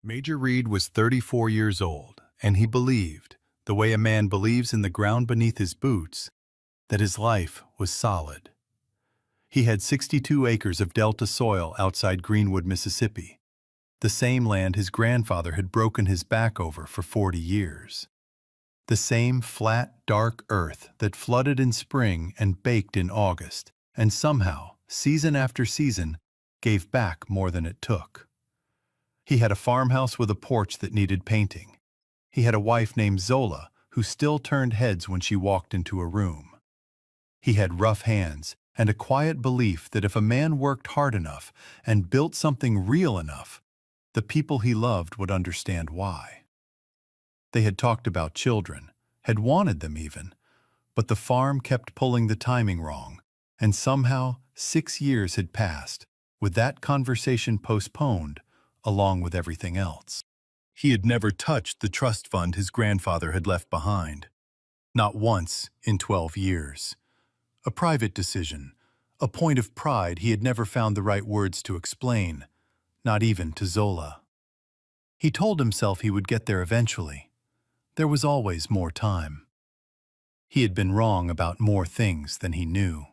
Major Reed was 34 years old, and he believed, the way a man believes in the ground beneath his boots, that his life was solid. He had 62 acres of delta soil outside Greenwood, Mississippi, the same land his grandfather had broken his back over for 40 years. The same flat, dark earth that flooded in spring and baked in August, and somehow, season after season, gave back more than it took. He had a farmhouse with a porch that needed painting. He had a wife named Zola who still turned heads when she walked into a room. He had rough hands and a quiet belief that if a man worked hard enough and built something real enough, the people he loved would understand why. They had talked about children, had wanted them even, but the farm kept pulling the timing wrong, and somehow 6 years had passed, with that conversation postponed along with everything else. He had never touched the trust fund his grandfather had left behind. Not once in 12 years. A private decision, a point of pride he had never found the right words to explain, not even to Zola. He told himself he would get there eventually. There was always more time. He had been wrong about more things than he knew.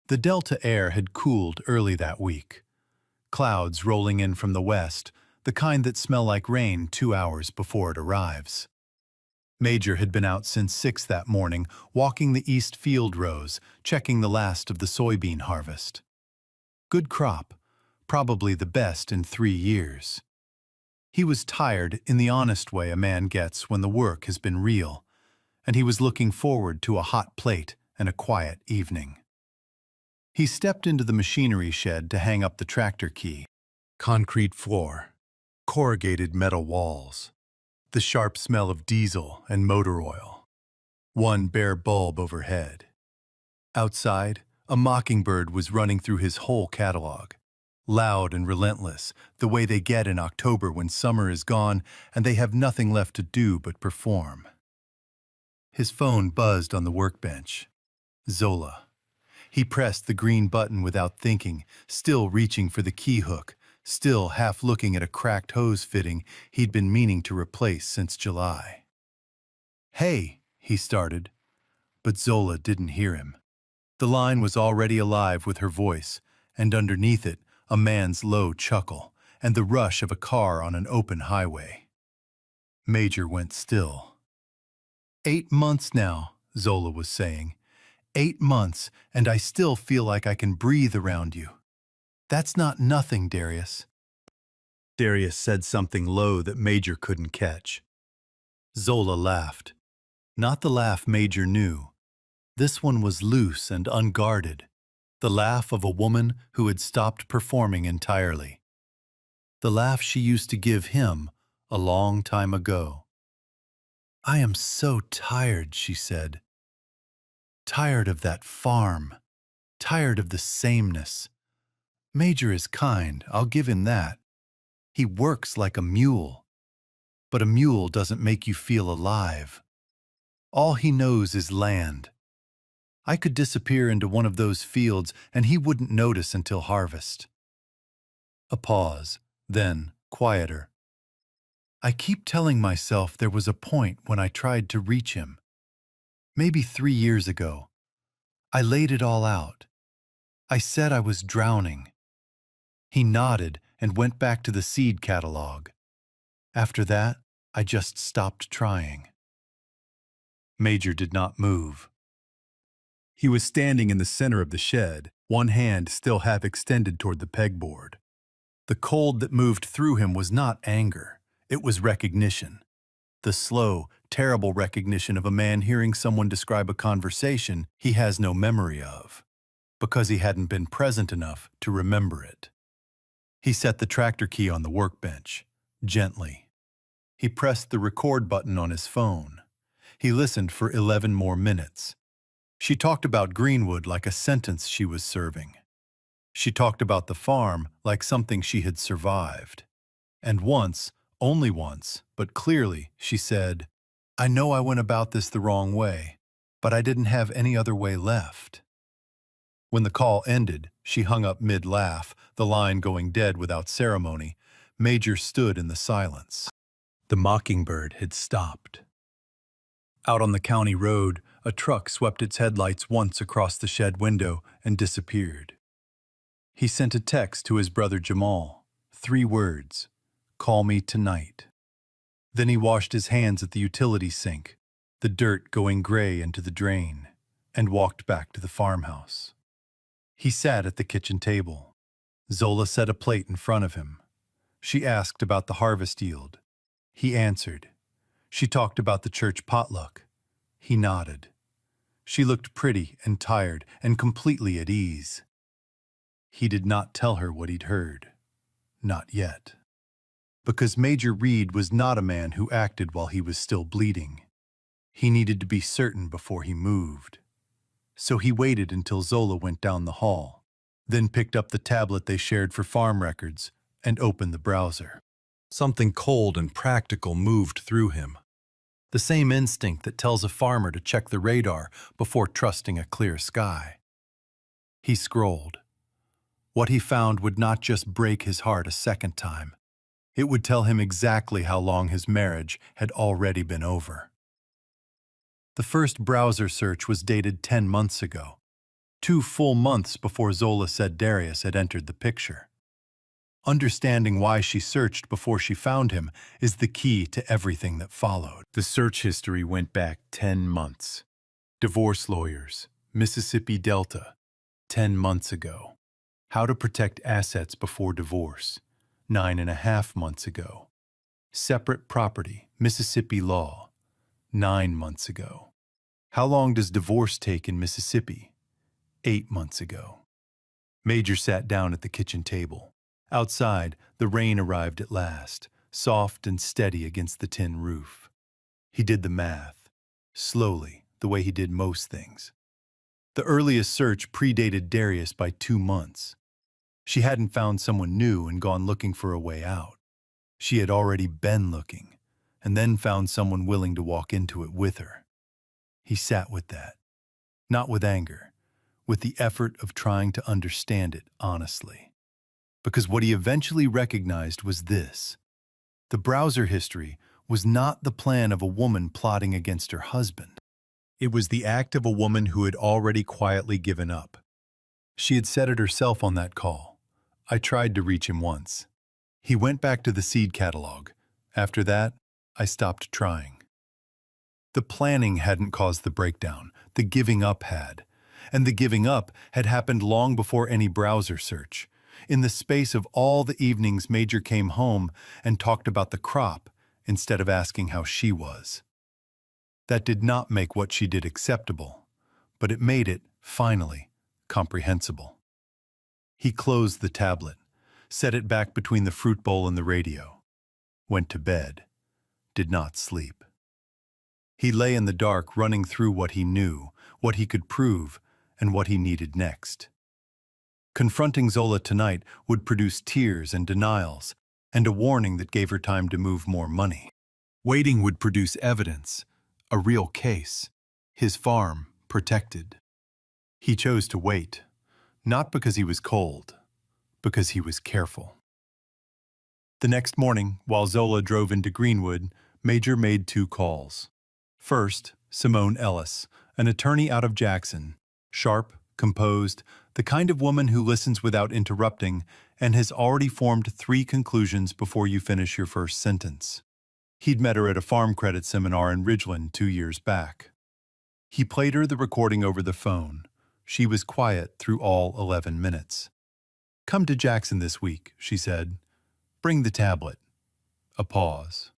The Delta air had cooled early that week. Clouds rolling in from the west, the kind that smell like rain 2 hours before it arrives. Major had been out since 6 that morning, walking the east field rows, checking the last of the soybean harvest. Good crop, probably the best in 3 years. He was tired in the honest way a man gets when the work has been real, and he was looking forward to a hot plate and a quiet evening. He stepped into the machinery shed to hang up the tractor key. Concrete floor, corrugated metal walls, the sharp smell of diesel and motor oil. One bare bulb overhead. Outside, a mockingbird was running through his whole catalog. Loud and relentless, the way they get in October when summer is gone and they have nothing left to do but perform. His phone buzzed on the workbench. Zola. He pressed the green button without thinking, still reaching for the key hook, still half looking at a cracked hose fitting he'd been meaning to replace since July. "Hey," he started, but Zola didn't hear him. The line was already alive with her voice, and underneath it, a man's low chuckle, and the rush of a car on an open highway. Major went still. 8 months now, Zola was saying. 8 months, and I still feel like I can breathe around you. That's not nothing, Darius. Darius said something low that Major couldn't catch. Zola laughed. Not the laugh Major knew. This one was loose and unguarded. The laugh of a woman who had stopped performing entirely. The laugh she used to give him a long time ago. "I am so tired," she said. "Tired of that farm. Tired of the sameness. Major is kind, I'll give him that. He works like a mule. But a mule doesn't make you feel alive. All he knows is land. I could disappear into one of those fields and he wouldn't notice until harvest." A pause, then quieter. "I keep telling myself there was a point when I tried to reach him. Maybe 3 years ago. I laid it all out. I said I was drowning." He nodded and went back to the seed catalog. "After that, I just stopped trying." Major did not move. He was standing in the center of the shed, one hand still half extended toward the pegboard. The cold that moved through him was not anger. It was recognition. The slow, terrible recognition of a man hearing someone describe a conversation he has no memory of, because he hadn't been present enough to remember it. He set the tractor key on the workbench, gently. He pressed the record button on his phone. He listened for 11 more minutes. She talked about Greenwood like a sentence she was serving. She talked about the farm like something she had survived. And once, only once, but clearly, she said, "I know I went about this the wrong way, but I didn't have any other way left." When the call ended, she hung up mid-laugh, the line going dead without ceremony. Major stood in the silence. The mockingbird had stopped. Out on the county road, a truck swept its headlights once across the shed window and disappeared. He sent a text to his brother Jamal. 3 words, "Call me tonight." Then he washed his hands at the utility sink, the dirt going gray into the drain, and walked back to the farmhouse. He sat at the kitchen table. Zola set a plate in front of him. She asked about the harvest yield. He answered. She talked about the church potluck. He nodded. She looked pretty and tired and completely at ease. He did not tell her what he'd heard. Not yet. Because Major Reed was not a man who acted while he was still bleeding. He needed to be certain before he moved. So he waited until Zola went down the hall, then picked up the tablet they shared for farm records and opened the browser. Something cold and practical moved through him. The same instinct that tells a farmer to check the radar before trusting a clear sky. He scrolled. What he found would not just break his heart a second time. It would tell him exactly how long his marriage had already been over. The first browser search was dated 10 months ago, 2 full months before Zola said Darius had entered the picture. Understanding why she searched before she found him is the key to everything that followed. The search history went back 10 months. Divorce lawyers, Mississippi Delta, 10 months ago. How to protect assets before divorce, 9.5 months ago. Separate property, Mississippi law, 9 months ago. How long does divorce take in Mississippi? 8 months ago. Major sat down at the kitchen table. Outside, the rain arrived at last, soft and steady against the tin roof. He did the math, slowly, the way he did most things. The earliest search predated Darius by 2 months. She hadn't found someone new and gone looking for a way out. She had already been looking, and then found someone willing to walk into it with her. He sat with that, not with anger, with the effort of trying to understand it honestly. Because what he eventually recognized was this. The browser history was not the plan of a woman plotting against her husband. It was the act of a woman who had already quietly given up. She had said it herself on that call. I tried to reach him once. He went back to the seed catalog. After that, I stopped trying. The planning hadn't caused the breakdown. The giving up had. And the giving up had happened long before any browser search. In the space of all the evenings Major came home and talked about the crop instead of asking how she was. That did not make what she did acceptable, but it made it, finally, comprehensible. He closed the tablet, set it back between the fruit bowl and the radio, went to bed, did not sleep. He lay in the dark running through what he knew, what he could prove, and what he needed next. Confronting Zola tonight would produce tears and denials, and a warning that gave her time to move more money. Waiting would produce evidence, a real case, his farm protected. He chose to wait, not because he was cold, because he was careful. The next morning, while Zola drove into Greenwood, Major made 2 calls. First, Simone Ellis, an attorney out of Jackson, sharp, composed, the kind of woman who listens without interrupting and has already formed 3 conclusions before you finish your first sentence. He'd met her at a farm credit seminar in Ridgeland 2 years back. He played her the recording over the phone. She was quiet through all 11 minutes. "Come to Jackson this week," she said. "Bring the tablet." A pause.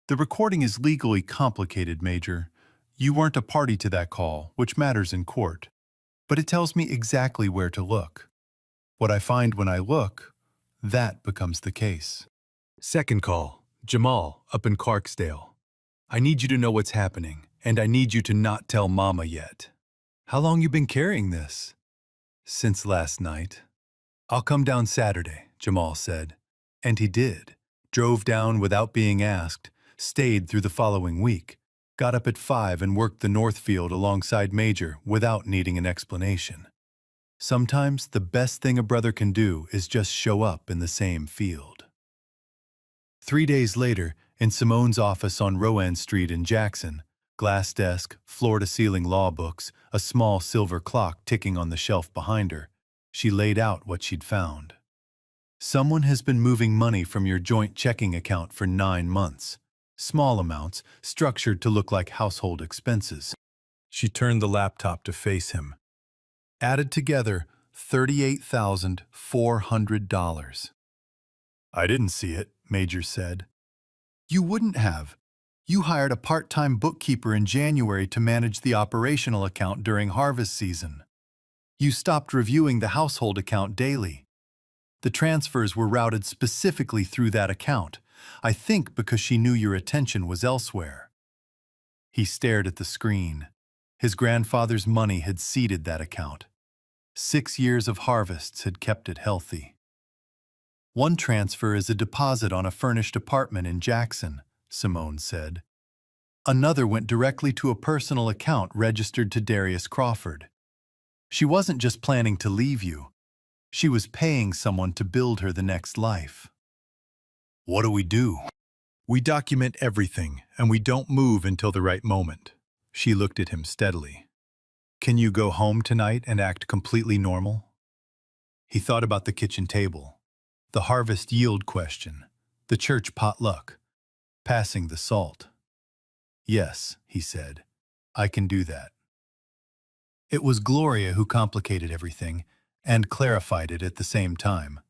"The recording is legally complicated, Major. You weren't a party to that call, which matters in court. But it tells me exactly where to look. What I find when I look, that becomes the case." Second call, Jamal, up in Clarksdale. "I need you to know what's happening, and I need you to not tell Mama yet." "How long you been carrying this?" "Since last night." "I'll come down Saturday," Jamal said. And he did. Drove down without being asked, stayed through the following week, got up at 5 and worked the North Field alongside Major without needing an explanation. Sometimes the best thing a brother can do is just show up in the same field. 3 days later, in Simone's office on Rowan Street in Jackson, glass desk, floor-to-ceiling law books, a small silver clock ticking on the shelf behind her, she laid out what she'd found. Someone has been moving money from your joint checking account for 9 months. Small amounts, structured to look like household expenses. She turned the laptop to face him. Added together, $38,400. I didn't see it, Major said. You wouldn't have. You hired a part-time bookkeeper in January to manage the operational account during harvest season. You stopped reviewing the household account daily. The transfers were routed specifically through that account, I think because she knew your attention was elsewhere. He stared at the screen. His grandfather's money had seeded that account. 6 years of harvests had kept it healthy. One transfer is a deposit on a furnished apartment in Jackson, Simone said. Another went directly to a personal account registered to Darius Crawford. She wasn't just planning to leave you. She was paying someone to build her the next life. What do we do? We document everything, and we don't move until the right moment. She looked at him steadily. Can you go home tonight and act completely normal? He thought about the kitchen table, the harvest yield question, the church potluck, passing the salt. Yes, he said, I can do that. It was Gloria who complicated everything and clarified it at the same time.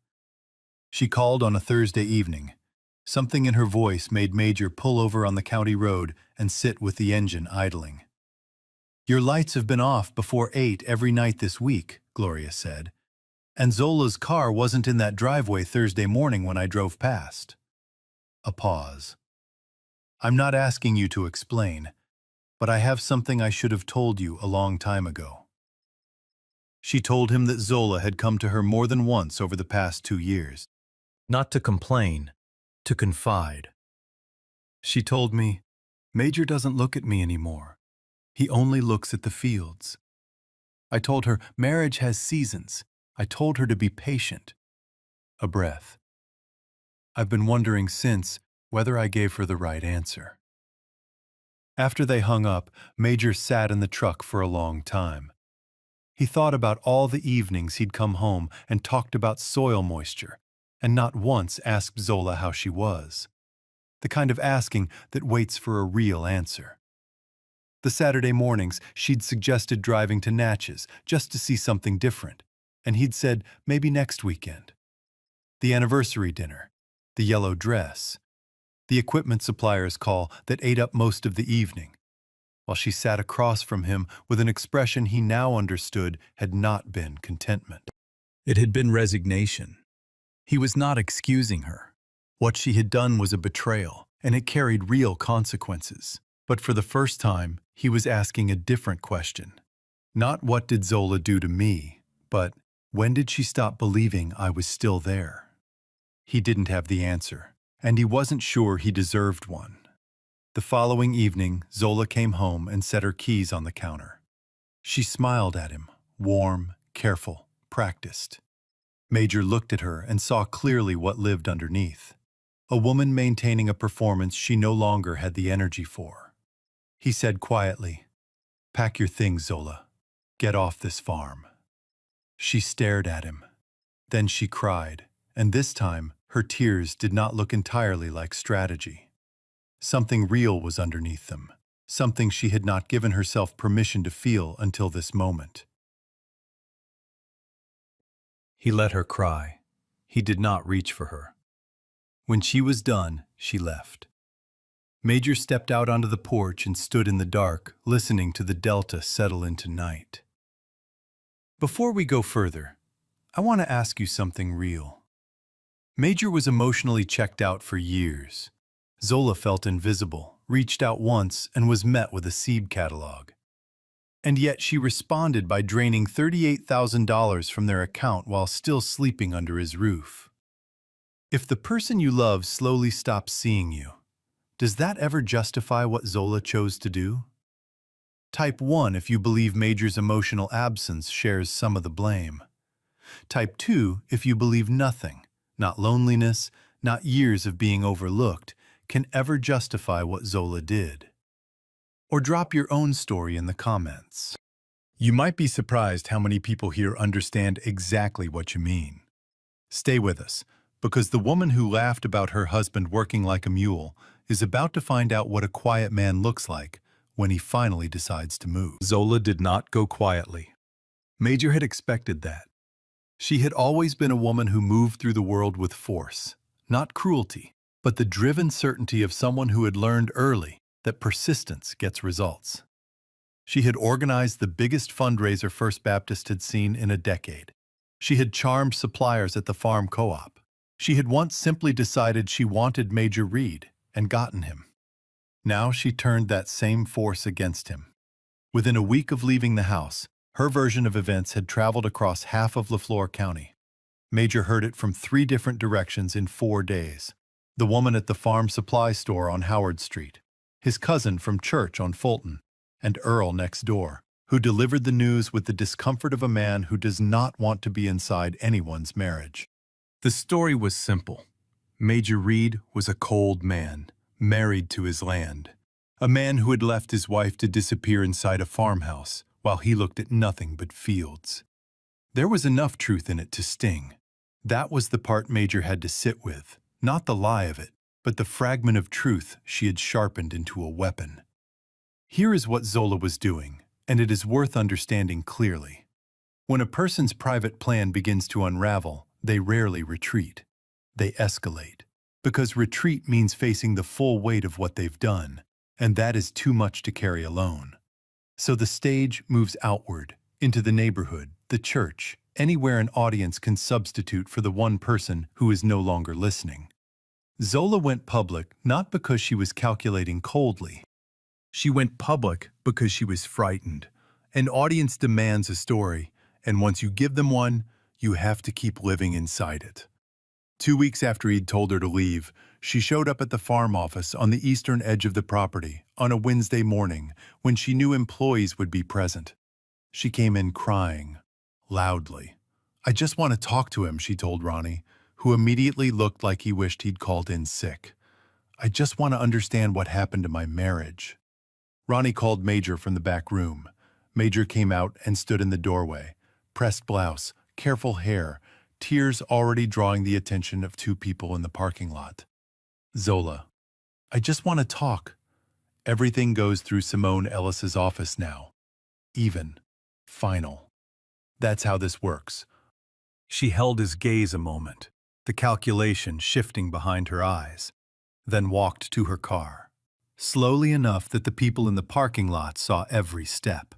She called on a Thursday evening. Something in her voice made Major pull over on the county road and sit with the engine idling. Your lights have been off before 8 every night this week, Gloria said, and Zola's car wasn't in that driveway Thursday morning when I drove past. A pause. I'm not asking you to explain, but I have something I should have told you a long time ago. She told him that Zola had come to her more than once over the past 2 years. Not to complain, to confide. She told me, Major doesn't look at me anymore. He only looks at the fields. I told her marriage has seasons. I told her to be patient. A breath. I've been wondering since whether I gave her the right answer. After they hung up, Major sat in the truck for a long time. He thought about all the evenings he'd come home and talked about soil moisture, and not once asked Zola how she was. The kind of asking that waits for a real answer. The Saturday mornings, she'd suggested driving to Natchez just to see something different, and he'd said maybe next weekend. The anniversary dinner, the yellow dress, the equipment supplier's call that ate up most of the evening, while she sat across from him with an expression he now understood had not been contentment. It had been resignation. He was not excusing her. What she had done was a betrayal, and it carried real consequences. But for the first time, he was asking a different question. Not what did Zola do to me, but when did she stop believing I was still there? He didn't have the answer, and he wasn't sure he deserved one. The following evening, Zola came home and set her keys on the counter. She smiled at him, warm, careful, practiced. Major looked at her and saw clearly what lived underneath. A woman maintaining a performance she no longer had the energy for. He said quietly, "Pack your things, Zola. Get off this farm." She stared at him. Then she cried, and this time her tears did not look entirely like strategy. Something real was underneath them, something she had not given herself permission to feel until this moment. He let her cry. He did not reach for her. When she was done, she left. Major stepped out onto the porch and stood in the dark, listening to the delta settle into night. Before we go further, I want to ask you something real. Major was emotionally checked out for years. Zola felt invisible, reached out once, and was met with a seed catalog. And yet she responded by draining $38,000 from their account while still sleeping under his roof. If the person you love slowly stops seeing you, does that ever justify what Zola chose to do? Type 1 if you believe Major's emotional absence shares some of the blame. Type 2 if you believe nothing, not loneliness, not years of being overlooked, can ever justify what Zola did. Or drop your own story in the comments. You might be surprised how many people here understand exactly what you mean. Stay with us, because the woman who laughed about her husband working like a mule is about to find out what a quiet man looks like when he finally decides to move. Zola did not go quietly. Major had expected that. She had always been a woman who moved through the world with force, not cruelty, but the driven certainty of someone who had learned early that persistence gets results. She had organized the biggest fundraiser First Baptist had seen in a decade. She had charmed suppliers at the farm co-op. She had once simply decided she wanted Major Reed and gotten him. Now she turned that same force against him. Within a week of leaving the house, her version of events had traveled across half of Lafleur County. Major heard it from 3 different directions in 4 days. The woman at the farm supply store on Howard Street, his cousin from church on Fulton, and Earl next door, who delivered the news with the discomfort of a man who does not want to be inside anyone's marriage. The story was simple. Major Reed was a cold man, married to his land. A man who had left his wife to disappear inside a farmhouse while he looked at nothing but fields. There was enough truth in it to sting. That was the part Major had to sit with, not the lie of it, but the fragment of truth she had sharpened into a weapon. Here is what Zola was doing, and it is worth understanding clearly. When a person's private plan begins to unravel, they rarely retreat. They escalate, because retreat means facing the full weight of what they've done, and that is too much to carry alone. So the stage moves outward, into the neighborhood, the church, anywhere an audience can substitute for the one person who is no longer listening. Zola went public not because she was calculating coldly. She went public because she was frightened. An audience demands a story, and once you give them one, you have to keep living inside it. 2 weeks after he'd told her to leave, she showed up at the farm office on the eastern edge of the property on a Wednesday morning when she knew employees would be present. She came in crying, loudly. "I just want to talk to him," she told Ronnie, who immediately looked like he wished he'd called in sick. "I just want to understand what happened to my marriage." Ronnie called Major from the back room. Major came out and stood in the doorway, pressed blouse, careful hair, tears already drawing the attention of 2 people in the parking lot. "Zola, I just want to talk. Everything goes through Simone Ellis's office now. Even. Final. That's how this works." She held his gaze a moment, the calculation shifting behind her eyes, then walked to her car, slowly enough that the people in the parking lot saw every step.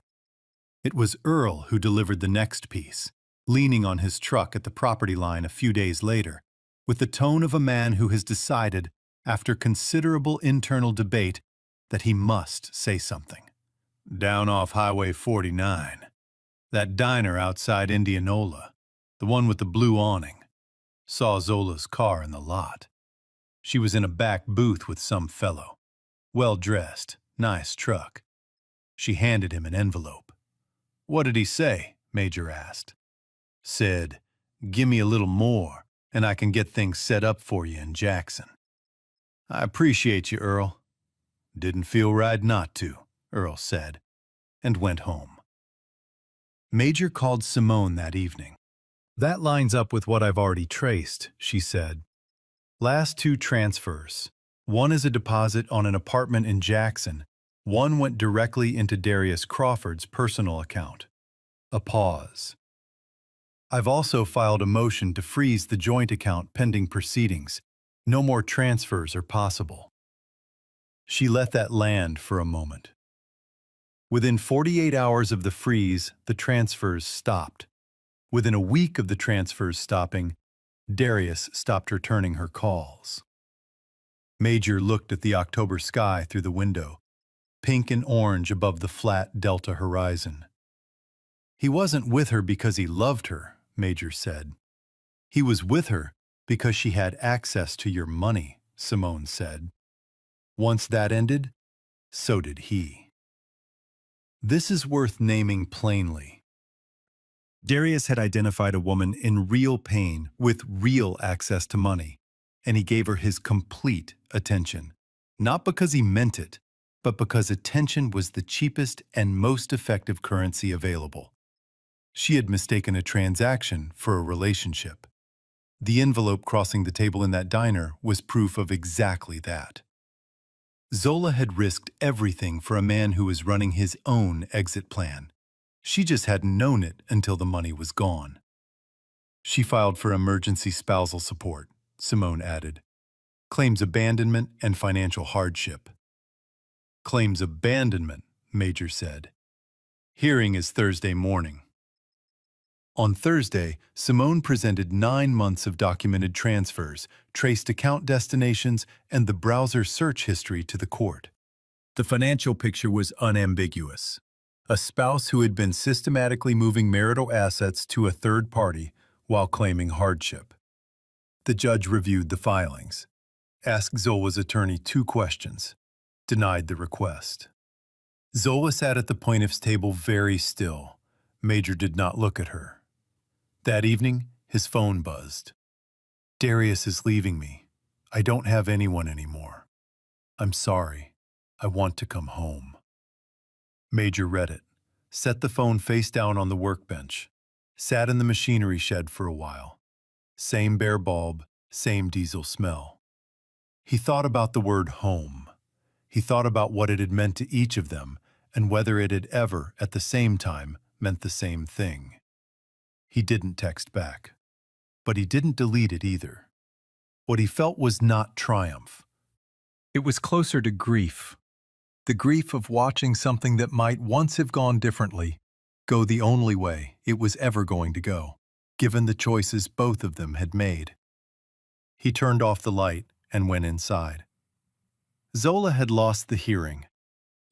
It was Earl who delivered the next piece, leaning on his truck at the property line a few days later, with the tone of a man who has decided, after considerable internal debate, that he must say something. "Down off Highway 49. That diner outside Indianola, the one with the blue awning. Saw Zola's car in the lot. She was in a back booth with some fellow. Well-dressed, nice truck. She handed him an envelope. 'What did he say?' Major asked. 'Said, gimme a little more, and I can get things set up for you in Jackson.' 'I appreciate you, Earl.' 'Didn't feel right not to,' Earl said, and went home. Major called Simone that evening. "That lines up with what I've already traced," she said. "Last 2 transfers. One is a deposit on an apartment in Jackson. One went directly into Darius Crawford's personal account." A pause. "I've also filed a motion to freeze the joint account pending proceedings. No more transfers are possible." She let that land for a moment. Within 48 hours of the freeze, the transfers stopped. Within a week of the transfers stopping, Darius stopped returning her calls. Major looked at the October sky through the window, pink and orange above the flat Delta horizon. "He wasn't with her because he loved her," Major said. "He was with her because she had access to your money," Simone said. "Once that ended, so did he." This is worth naming plainly. Darius had identified a woman in real pain with real access to money. and he gave her his complete attention. Not because he meant it, but because attention was the cheapest and most effective currency available. She had mistaken a transaction for a relationship. The envelope crossing the table in that diner was proof of exactly that. Zola had risked everything for a man who was running his own exit plan. She just hadn't known it until the money was gone. She filed for emergency spousal support, Simone added. Claims abandonment and financial hardship. Claims abandonment, Major said. Hearing is Thursday morning. On Thursday, Simone presented 9 months of documented transfers, traced account destinations, and the browser search history to the court. The financial picture was unambiguous. A spouse who had been systematically moving marital assets to a third party while claiming hardship. The judge reviewed the filings, asked Zola's attorney 2 questions, denied the request. Zola sat at the plaintiff's table very still. Major did not look at her. That evening, his phone buzzed. Darius is leaving me. I don't have anyone anymore. I'm sorry. I want to come home. Major read it, set the phone face down on the workbench, sat in the machinery shed for a while. Same bare bulb, same diesel smell. He thought about the word home. He thought about what it had meant to each of them and whether it had ever, at the same time, meant the same thing. He didn't text back, but he didn't delete it either. What he felt was not triumph. It was closer to grief. The grief of watching something that might once have gone differently go the only way it was ever going to go, given the choices both of them had made. He turned off the light and went inside. Zola had lost the hearing,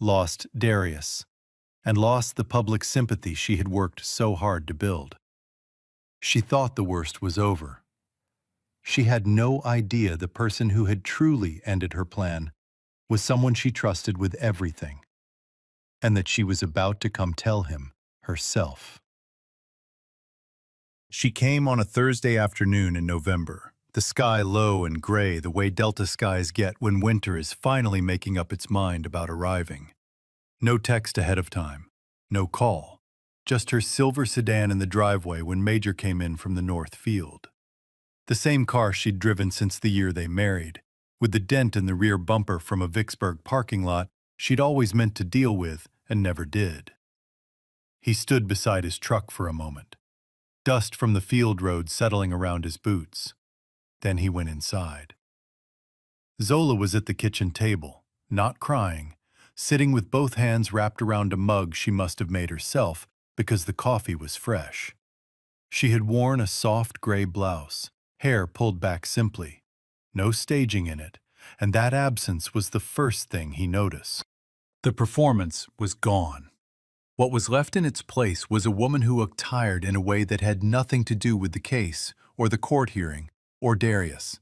lost Darius, and lost the public sympathy she had worked so hard to build. She thought the worst was over. She had no idea the person who had truly ended her plan was someone she trusted with everything, and that she was about to come tell him herself. She came on a Thursday afternoon in November, the sky low and gray the way Delta skies get when winter is finally making up its mind about arriving. No text ahead of time, no call, just her silver sedan in the driveway when Major came in from the north field. The same car she'd driven since the year they married, with the dent in the rear bumper from a Vicksburg parking lot she'd always meant to deal with and never did. He stood beside his truck for a moment, dust from the field road settling around his boots. Then he went inside. Zola was at the kitchen table, not crying, sitting with both hands wrapped around a mug she must have made herself because the coffee was fresh. She had worn a soft gray blouse, hair pulled back simply, no staging in it, and that absence was the first thing he noticed. The performance was gone. What was left in its place was a woman who looked tired in a way that had nothing to do with the case, or the court hearing, or Darius.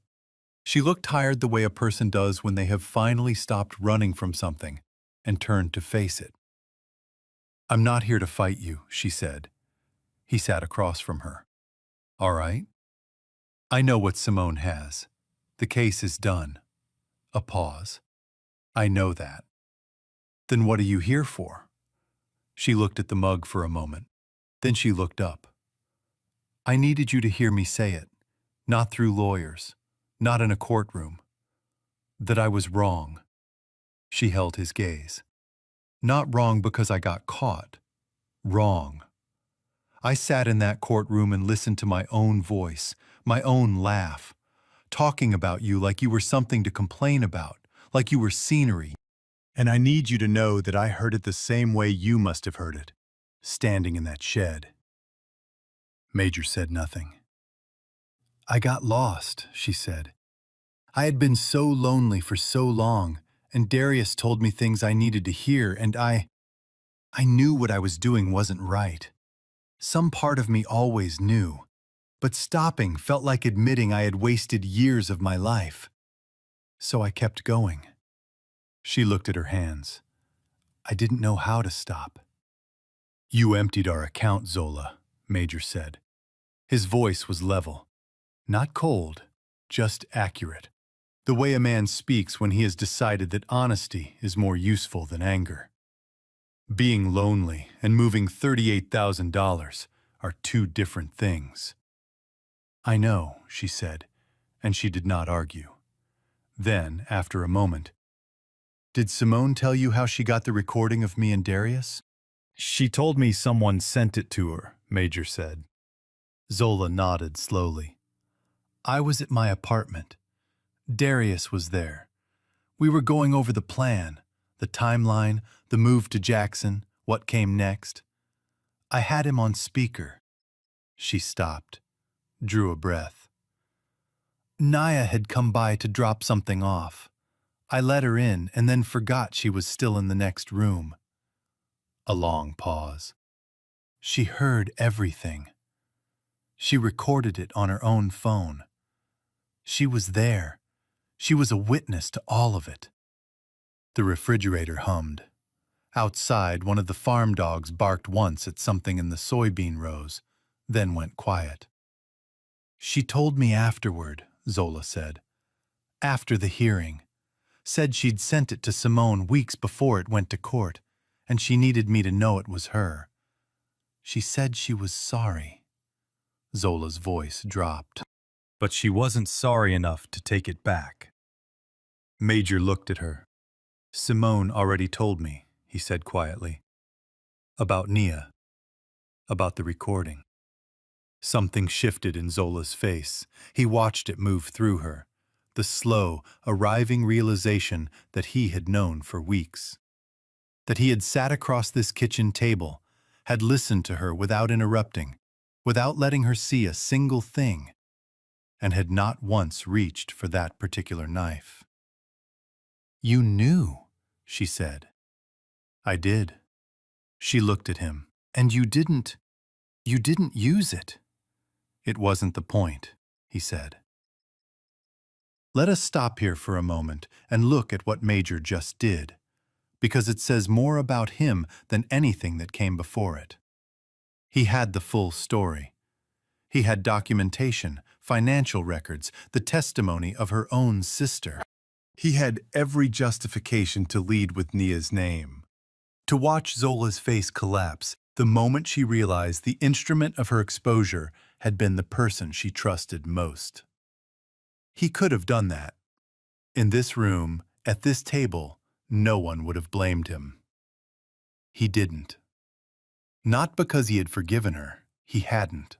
She looked tired the way a person does when they have finally stopped running from something and turned to face it. "I'm not here to fight you," she said. He sat across from her. "All right. I know what Simone has. The case is done." A pause. "I know that." "Then what are you here for?" She looked at the mug for a moment. Then she looked up. "I needed you to hear me say it, not through lawyers, not in a courtroom. That I was wrong." She held his gaze. "Not wrong because I got caught. Wrong. I sat in that courtroom and listened to my own voice, my own laugh, talking about you like you were something to complain about, like you were scenery. And I need you to know that I heard it the same way you must have heard it, standing in that shed." Major said nothing. "I got lost," she said. "I had been so lonely for so long, and Darius told me things I needed to hear, and I knew what I was doing wasn't right. Some part of me always knew, but stopping felt like admitting I had wasted years of my life. So I kept going." She looked at her hands. "I didn't know how to stop." "You emptied our account, Zola," Major said. His voice was level, not cold, just accurate. The way a man speaks when he has decided that honesty is more useful than anger. Being lonely and moving $38,000 are two different things. I know, she said, and she did not argue. Then, after a moment, did Simone tell you how she got the recording of me and Darius? She told me someone sent it to her, Major said. Zola nodded slowly. I was at my apartment. Darius was there. We were going over the plan, the timeline, the move to Jackson, what came next. I had him on speaker. She stopped, drew a breath. Naya had come by to drop something off. I let her in and then forgot she was still in the next room. A long pause. She heard everything. She recorded it on her own phone. She was there. She was a witness to all of it. The refrigerator hummed. Outside, one of the farm dogs barked once at something in the soybean rows, then went quiet. She told me afterward, Zola said. After the hearing. Said she'd sent it to Simone weeks before it went to court, and she needed me to know it was her. She said she was sorry. Zola's voice dropped. But she wasn't sorry enough to take it back. Major looked at her. Simone already told me, he said quietly. About Nia. About the recording. Something shifted in Zola's face. He watched it move through her. The slow, arriving realization that he had known for weeks. That he had sat across this kitchen table, had listened to her without interrupting, without letting her see a single thing, and had not once reached for that particular knife. You knew, she said. I did. She looked at him. And you didn't use it. It wasn't the point, he said. Let us stop here for a moment and look at what Major just did, because it says more about him than anything that came before it. He had the full story. He had documentation, financial records, the testimony of her own sister. He had every justification to lead with Nia's name. To watch Zola's face collapse the moment she realized the instrument of her exposure had been the person she trusted most. He could have done that. In this room, at this table, no one would have blamed him. He didn't. Not because he had forgiven her, he hadn't,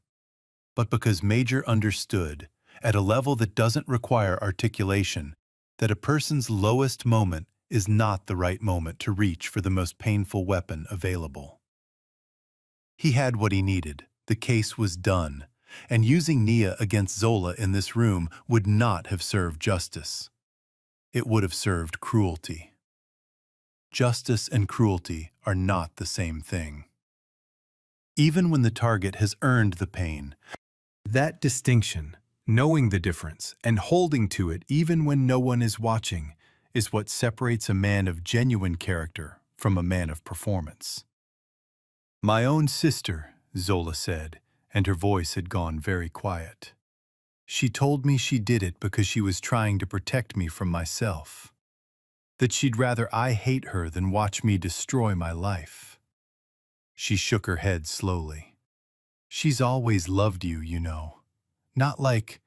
but because Major understood, at a level that doesn't require articulation, that a person's lowest moment is not the right moment to reach for the most painful weapon available. He had what he needed. The case was done, and using Nia against Zola in this room would not have served justice. It would have served cruelty. Justice and cruelty are not the same thing. Even when the target has earned the pain, that distinction, knowing the difference and holding to it even when no one is watching, is what separates a man of genuine character from a man of performance. My own sister, Zola said, and her voice had gone very quiet. She told me she did it because she was trying to protect me from myself. That she'd rather I hate her than watch me destroy my life. She shook her head slowly. She's always loved you, you know. Not like,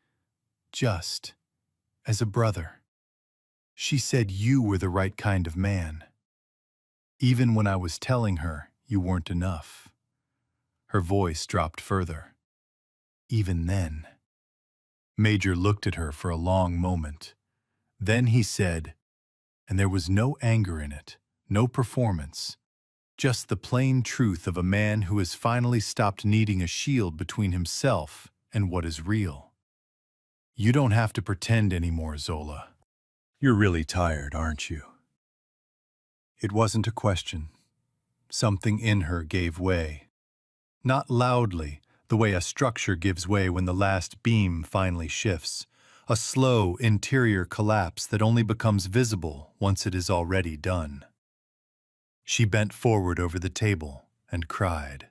just, as a brother. She said you were the right kind of man. Even when I was telling her you weren't enough. Her voice dropped further. Even then. Major looked at her for a long moment. Then he said, and there was no anger in it, no performance, just the plain truth of a man who has finally stopped needing a shield between himself and what is real. You don't have to pretend anymore, Zola. You're really tired, aren't you? It wasn't a question. Something in her gave way. Not loudly, the way a structure gives way when the last beam finally shifts. A slow interior collapse that only becomes visible once it is already done. She bent forward over the table and cried.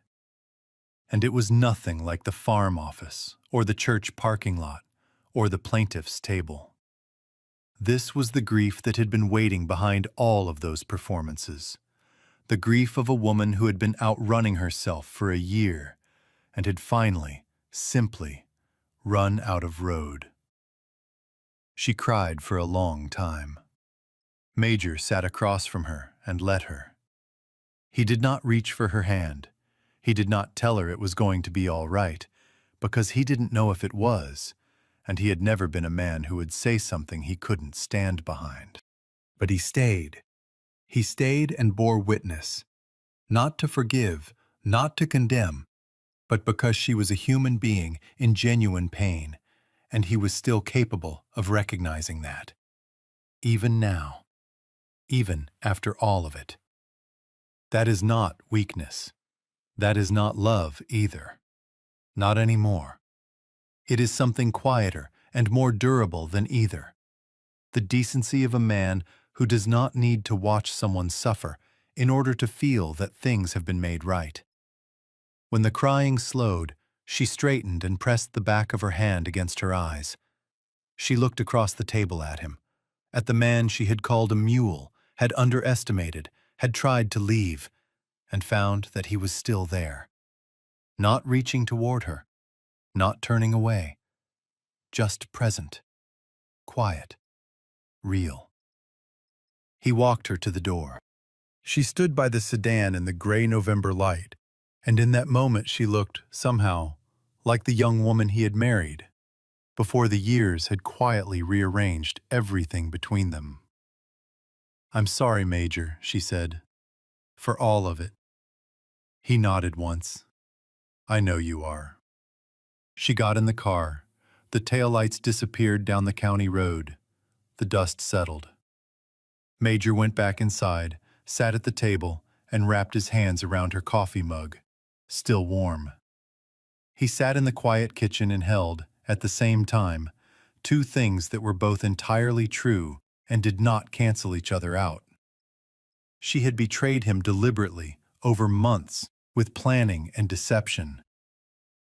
And it was nothing like the farm office, or the church parking lot, or the plaintiff's table. This was the grief that had been waiting behind all of those performances. The grief of a woman who had been outrunning herself for a year and had finally, simply, run out of road. She cried for a long time. Major sat across from her and let her. He did not reach for her hand. He did not tell her it was going to be all right, because he didn't know if it was, and he had never been a man who would say something he couldn't stand behind. But he stayed. He stayed and bore witness, not to forgive, not to condemn, but because she was a human being in genuine pain, and he was still capable of recognizing that. Even now. Even after all of it. That is not weakness. That is not love either. Not anymore. It is something quieter and more durable than either. The decency of a man who does not need to watch someone suffer in order to feel that things have been made right. When the crying slowed, she straightened and pressed the back of her hand against her eyes. She looked across the table at him, at the man she had called a mule, had underestimated, had tried to leave, and found that he was still there. Not reaching toward her, not turning away, just present, quiet, real. He walked her to the door. She stood by the sedan in the gray November light, and in that moment she looked, somehow, like the young woman he had married, before the years had quietly rearranged everything between them. "I'm sorry, Major," she said, "for all of it." He nodded once. "I know you are." She got in the car. The taillights disappeared down the county road. The dust settled. Major went back inside, sat at the table, and wrapped his hands around her coffee mug, still warm. He sat in the quiet kitchen and held, at the same time, two things that were both entirely true and did not cancel each other out. She had betrayed him deliberately, over months, with planning and deception.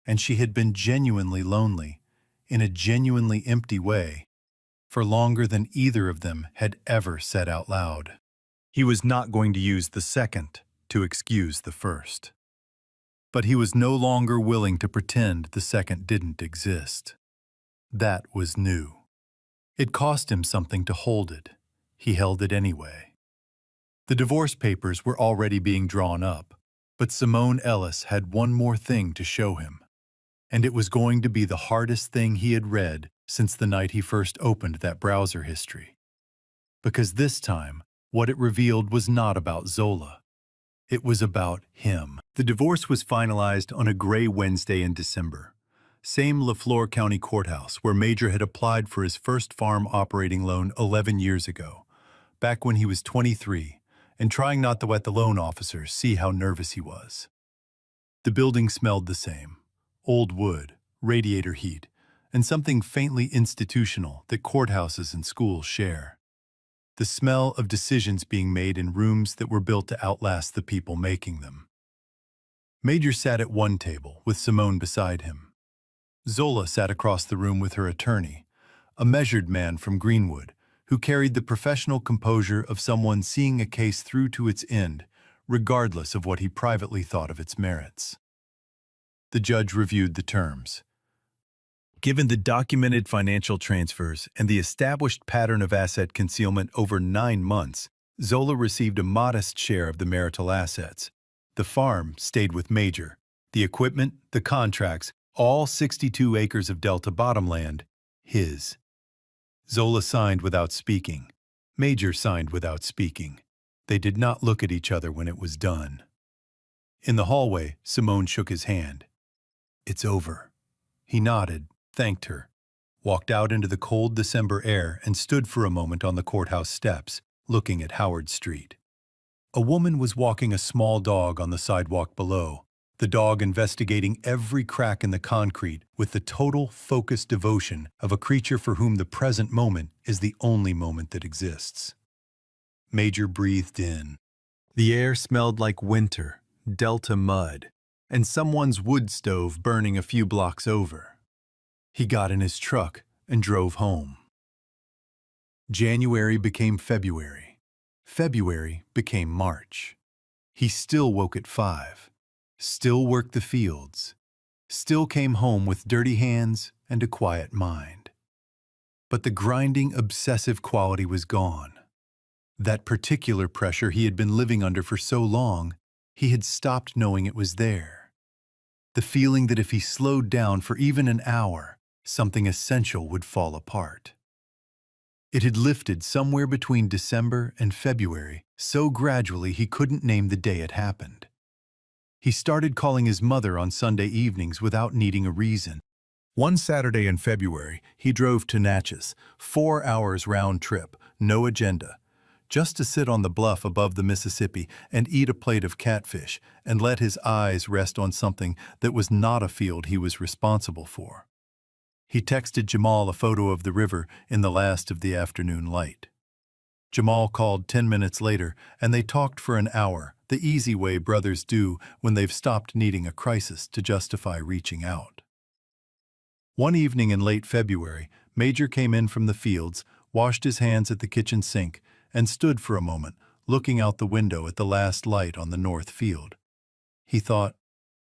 And she had been genuinely lonely, in a genuinely empty way, for longer than either of them had ever said out loud. He was not going to use the second to excuse the first. But he was no longer willing to pretend the second didn't exist. That was new. It cost him something to hold it. He held it anyway. The divorce papers were already being drawn up, but Simone Ellis had one more thing to show him. And it was going to be the hardest thing he had read since the night he first opened that browser history. Because this time, what it revealed was not about Zola. It was about him. The divorce was finalized on a gray Wednesday in December. Same LaFleur County Courthouse where Major had applied for his first farm operating loan 11 years ago, back when he was 23, and trying not to let the loan officers see how nervous he was. The building smelled the same. Old wood, radiator heat, and something faintly institutional that courthouses and schools share. The smell of decisions being made in rooms that were built to outlast the people making them. Major sat at one table with Simone beside him. Zola sat across the room with her attorney, a measured man from Greenwood, who carried the professional composure of someone seeing a case through to its end, regardless of what he privately thought of its merits. The judge reviewed the terms. Given the documented financial transfers and the established pattern of asset concealment over 9 months, Zola received a modest share of the marital assets. The farm stayed with Major. The equipment, the contracts, all 62 acres of Delta bottomland, his. Zola signed without speaking. Major signed without speaking. They did not look at each other when it was done. In the hallway, Simone shook his hand. "It's over." He nodded, thanked her, walked out into the cold December air and stood for a moment on the courthouse steps, looking at Howard Street. A woman was walking a small dog on the sidewalk below, the dog investigating every crack in the concrete with the total, focused devotion of a creature for whom the present moment is the only moment that exists. Major breathed in. The air smelled like winter, Delta mud, and someone's wood stove burning a few blocks over. He got in his truck, and drove home. January became February. February became March. He still woke at 5, still worked the fields, still came home with dirty hands and a quiet mind. But the grinding, obsessive quality was gone. That particular pressure he had been living under for so long, he had stopped knowing it was there. The feeling that if he slowed down for even an hour, something essential would fall apart. It had lifted somewhere between December and February, so gradually he couldn't name the day it happened. He started calling his mother on Sunday evenings without needing a reason. One Saturday in February, he drove to Natchez, 4 hours round trip, no agenda, just to sit on the bluff above the Mississippi and eat a plate of catfish and let his eyes rest on something that was not a field he was responsible for. He texted Jamal a photo of the river in the last of the afternoon light. Jamal called 10 minutes later, and they talked for an hour, the easy way brothers do when they've stopped needing a crisis to justify reaching out. One evening in late February, Major came in from the fields, washed his hands at the kitchen sink, and stood for a moment, looking out the window at the last light on the north field. He thought,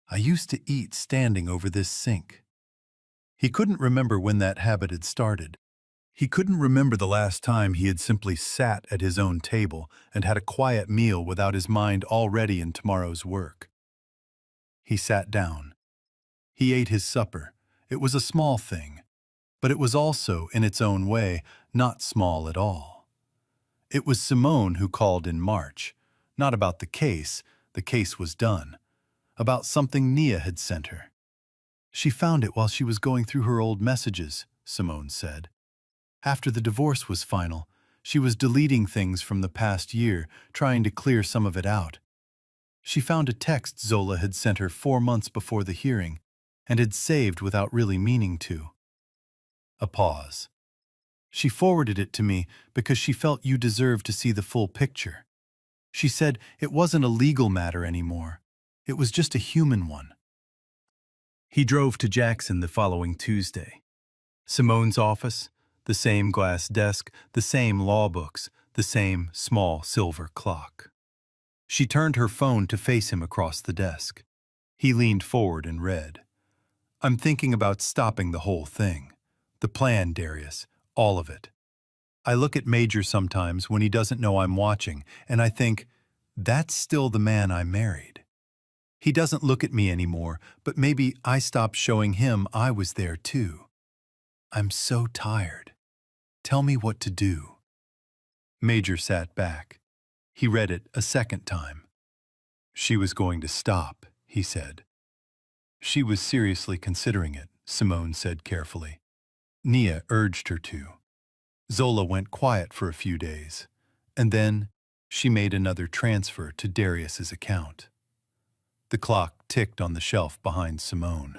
"I used to eat standing over this sink." He couldn't remember when that habit had started. He couldn't remember the last time he had simply sat at his own table and had a quiet meal without his mind already in tomorrow's work. He sat down. He ate his supper. It was a small thing, but it was also, in its own way, not small at all. It was Simone who called in March, not about the case was done, about something Nia had sent her. She found it while she was going through her old messages, Simone said. After the divorce was final, she was deleting things from the past year, trying to clear some of it out. She found a text Zola had sent her 4 months before the hearing, and had saved without really meaning to. A pause. She forwarded it to me because she felt you deserved to see the full picture. She said it wasn't a legal matter anymore. It was just a human one. He drove to Jackson the following Tuesday. Simone's office, the same glass desk, the same law books, the same small silver clock. She turned her phone to face him across the desk. He leaned forward and read. "I'm thinking about stopping the whole thing. The plan, Darius, all of it. I look at Major sometimes when he doesn't know I'm watching, and I think, that's still the man I married. He doesn't look at me anymore, but maybe I stopped showing him I was there too. I'm so tired. Tell me what to do." Major sat back. He read it a second time. "She was going to stop," he said. "She was seriously considering it," Simone said carefully. "Nia urged her to. Zola went quiet for a few days, and then she made another transfer to Darius's account." The clock ticked on the shelf behind Simone.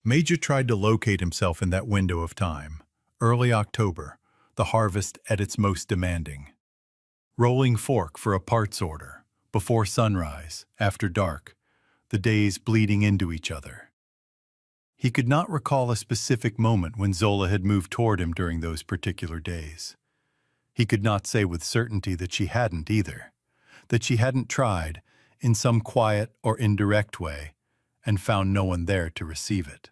Major tried to locate himself in that window of time, early October, the harvest at its most demanding. Rolling fork for a parts order, before sunrise, after dark, the days bleeding into each other. He could not recall a specific moment when Zola had moved toward him during those particular days. He could not say with certainty that she hadn't either, that she hadn't tried, in some quiet or indirect way, and found no one there to receive it.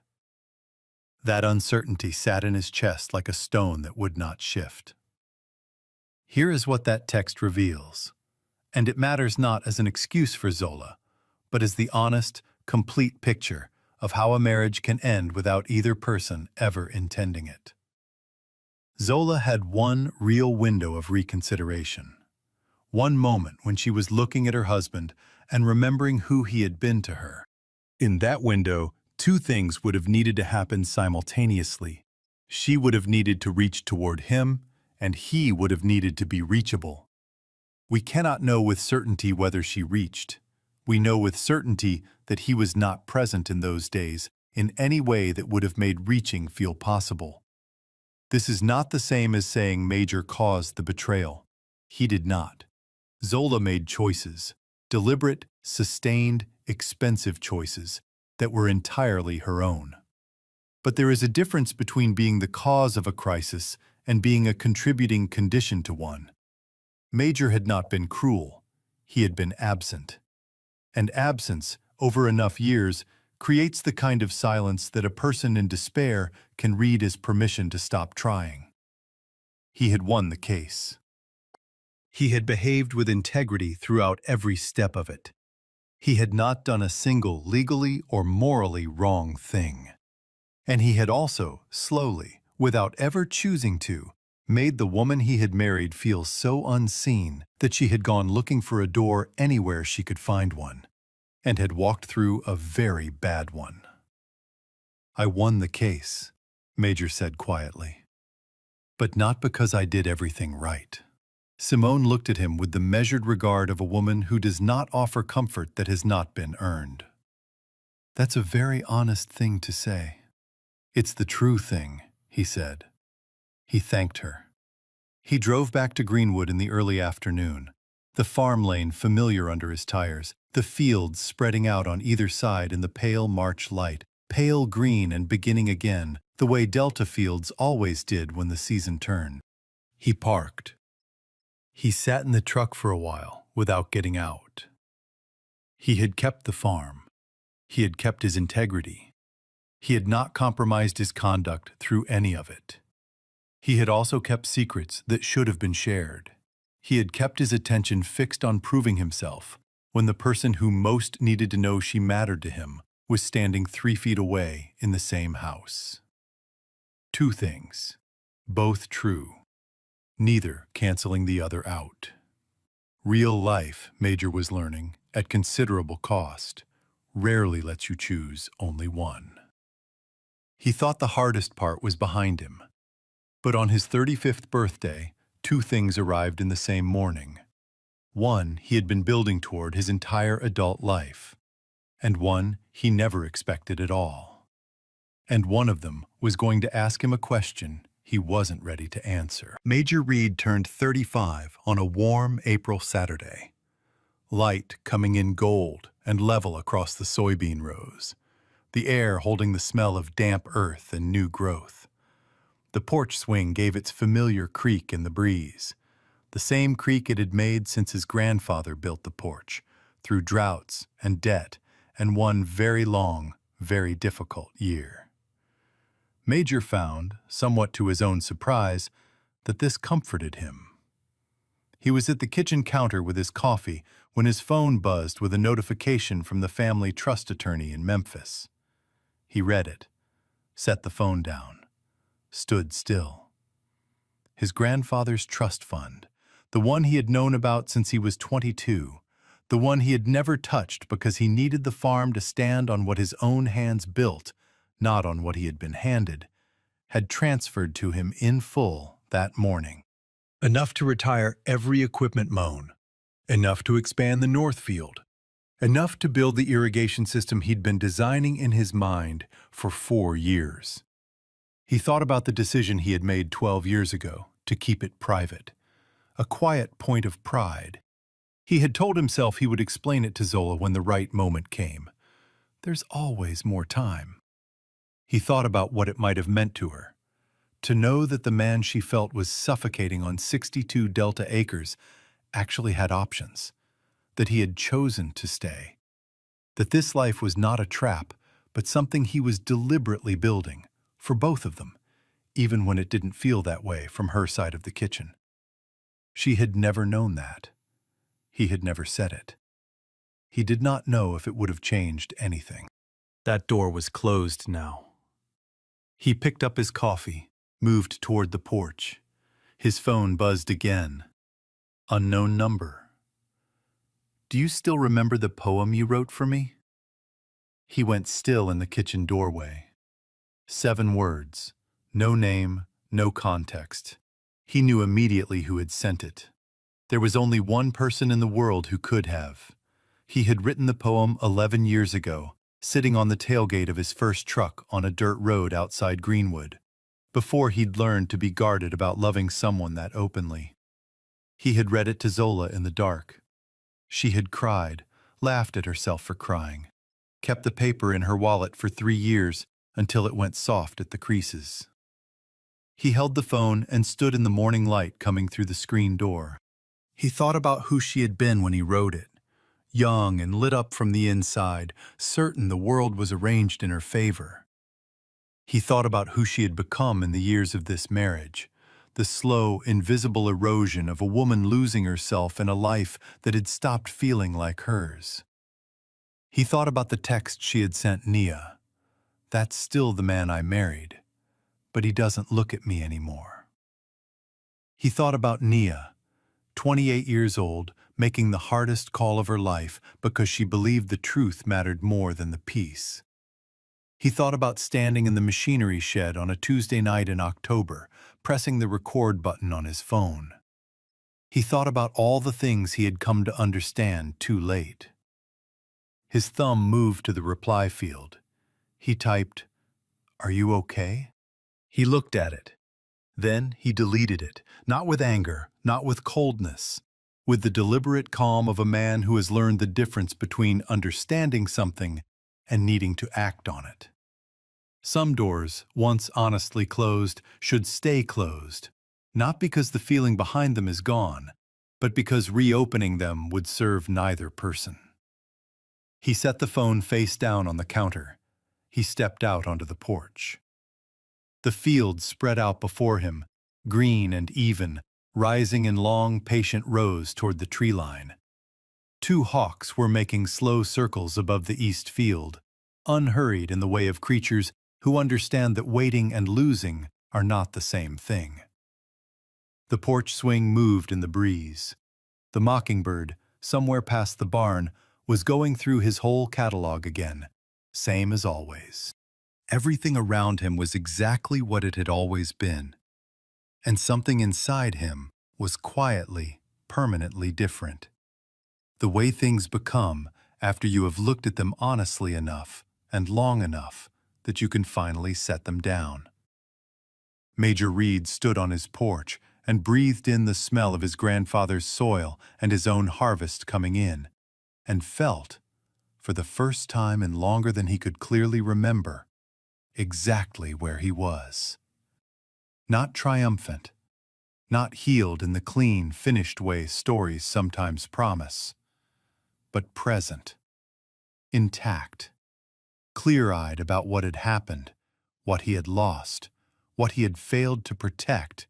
That uncertainty sat in his chest like a stone that would not shift. Here is what that text reveals, and it matters not as an excuse for Zola, but as the honest, complete picture of how a marriage can end without either person ever intending it. Zola had one real window of reconsideration. One moment when she was looking at her husband and remembering who he had been to her. In that window, two things would have needed to happen simultaneously. She would have needed to reach toward him, and he would have needed to be reachable. We cannot know with certainty whether she reached. We know with certainty that he was not present in those days in any way that would have made reaching feel possible. This is not the same as saying Major caused the betrayal. He did not. Zola made choices, deliberate, sustained, expensive choices that were entirely her own. But there is a difference between being the cause of a crisis and being a contributing condition to one. Major had not been cruel. He had been absent. And absence, over enough years, creates the kind of silence that a person in despair can read as permission to stop trying. He had won the case. He had behaved with integrity throughout every step of it. He had not done a single legally or morally wrong thing. And he had also, slowly, without ever choosing to, made the woman he had married feel so unseen that she had gone looking for a door anywhere she could find one, and had walked through a very bad one. "I won the case," Major said quietly. "But not because I did everything right." Simone looked at him with the measured regard of a woman who does not offer comfort that has not been earned. "That's a very honest thing to say." "It's the true thing," he said. He thanked her. He drove back to Greenwood in the early afternoon, the farm lane familiar under his tires, the fields spreading out on either side in the pale March light, pale green and beginning again, the way Delta fields always did when the season turned. He parked. He sat in the truck for a while without getting out. He had kept the farm. He had kept his integrity. He had not compromised his conduct through any of it. He had also kept secrets that should have been shared. He had kept his attention fixed on proving himself when the person who most needed to know she mattered to him was standing 3 feet away in the same house. Two things, both true, neither canceling the other out. Real life, Major was learning, at considerable cost, rarely lets you choose only one. He thought the hardest part was behind him. But on his 35th birthday, two things arrived in the same morning. One he had been building toward his entire adult life, and one he never expected at all. And one of them was going to ask him a question he wasn't ready to answer. Major Reed turned 35 on a warm April Saturday. Light coming in gold and level across the soybean rows, the air holding the smell of damp earth and new growth. The porch swing gave its familiar creak in the breeze, the same creak it had made since his grandfather built the porch, through droughts and debt and one very long, very difficult year. Major found, somewhat to his own surprise, that this comforted him. He was at the kitchen counter with his coffee when his phone buzzed with a notification from the family trust attorney in Memphis. He read it, set the phone down, stood still. His grandfather's trust fund, the one he had known about since he was 22, the one he had never touched because he needed the farm to stand on what his own hands built, not on what he had been handed, had transferred to him in full that morning. Enough to retire every equipment mown, enough to expand the north field, enough to build the irrigation system he'd been designing in his mind for 4 years. He thought about the decision he had made 12 years ago to keep it private, a quiet point of pride. He had told himself he would explain it to Zola when the right moment came. There's always more time. He thought about what it might have meant to her, to know that the man she felt was suffocating on 62 Delta acres actually had options, that he had chosen to stay, that this life was not a trap, but something he was deliberately building, for both of them, even when it didn't feel that way from her side of the kitchen. She had never known that. He had never said it. He did not know if it would have changed anything. That door was closed now. He picked up his coffee, moved toward the porch. His phone buzzed again. Unknown number. "Do you still remember the poem you wrote for me?" He went still in the kitchen doorway. 7 words, no name, no context. He knew immediately who had sent it. There was only one person in the world who could have. He had written the poem 11 years ago, sitting on the tailgate of his first truck on a dirt road outside Greenwood, before he'd learned to be guarded about loving someone that openly. He had read it to Zola in the dark. She had cried, laughed at herself for crying, kept the paper in her wallet for 3 years, until it went soft at the creases. He held the phone and stood in the morning light coming through the screen door. He thought about who she had been when he wrote it, young and lit up from the inside, certain the world was arranged in her favor. He thought about who she had become in the years of this marriage, the slow, invisible erosion of a woman losing herself in a life that had stopped feeling like hers. He thought about the text she had sent Nia. "That's still the man I married, but he doesn't look at me anymore." He thought about Nia, 28 years old, making the hardest call of her life because she believed the truth mattered more than the peace. He thought about standing in the machinery shed on a Tuesday night in October, pressing the record button on his phone. He thought about all the things he had come to understand too late. His thumb moved to the reply field. He typed, "Are you okay?" He looked at it. Then he deleted it, not with anger, not with coldness, with the deliberate calm of a man who has learned the difference between understanding something and needing to act on it. Some doors, once honestly closed, should stay closed, not because the feeling behind them is gone, but because reopening them would serve neither person. He set the phone face down on the counter. He stepped out onto the porch. The field spread out before him, green and even, rising in long, patient rows toward the tree line. Two hawks were making slow circles above the east field, unhurried in the way of creatures who understand that waiting and losing are not the same thing. The porch swing moved in the breeze. The mockingbird, somewhere past the barn, was going through his whole catalog again, same as always. Everything around him was exactly what it had always been, and something inside him was quietly, permanently different. The way things become after you have looked at them honestly enough and long enough that you can finally set them down. Major Reed stood on his porch and breathed in the smell of his grandfather's soil and his own harvest coming in, and felt, for the first time in longer than he could clearly remember, exactly where he was. Not triumphant, not healed in the clean, finished way stories sometimes promise, but present, intact, clear-eyed about what had happened, what he had lost, what he had failed to protect,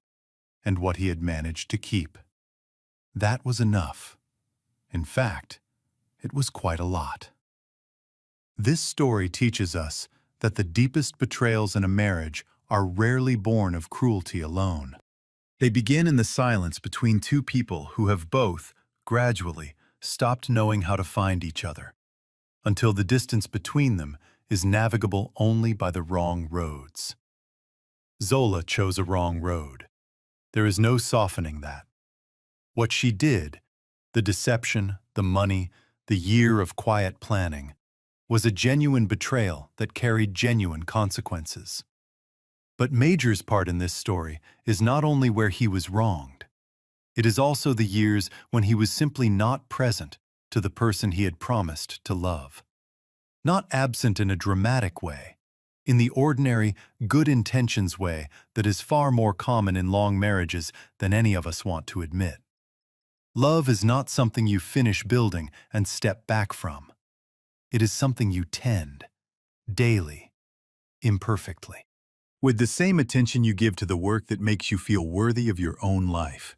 and what he had managed to keep. That was enough. In fact, it was quite a lot. This story teaches us that the deepest betrayals in a marriage are rarely born of cruelty alone. They begin in the silence between two people who have both, gradually, stopped knowing how to find each other, until the distance between them is navigable only by the wrong roads. Zola chose a wrong road. There is no softening that. What she did, the deception, the money, the year of quiet planning, was a genuine betrayal that carried genuine consequences. But Major's part in this story is not only where he was wronged. It is also the years when he was simply not present to the person he had promised to love. Not absent in a dramatic way, in the ordinary, good intentions way that is far more common in long marriages than any of us want to admit. Love is not something you finish building and step back from. It is something you tend, daily, imperfectly, with the same attention you give to the work that makes you feel worthy of your own life.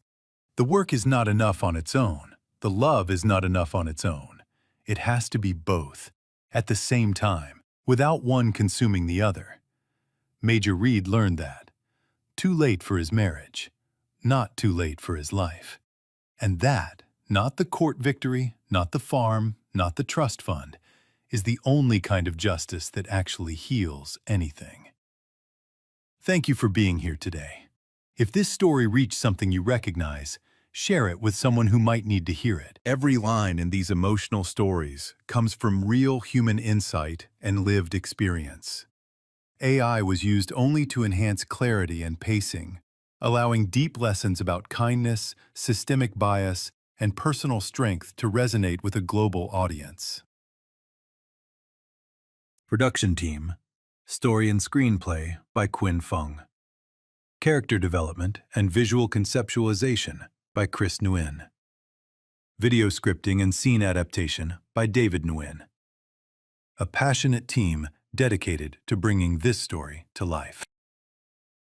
The work is not enough on its own. The love is not enough on its own. It has to be both, at the same time, without one consuming the other. Major Reed learned that. Too late for his marriage, not too late for his life. And that, not the court victory, not the farm, not the trust fund, is the only kind of justice that actually heals anything. Thank you for being here today. If this story reached something you recognize, share it with someone who might need to hear it. Every line in these emotional stories comes from real human insight and lived experience. AI was used only to enhance clarity and pacing, allowing deep lessons about kindness, systemic bias, and personal strength to resonate with a global audience. Production team: Story and screenplay by Quinn Fung. Character development and visual conceptualization by Chris Nguyen. Video scripting and scene adaptation by David Nguyen. A passionate team dedicated to bringing this story to life.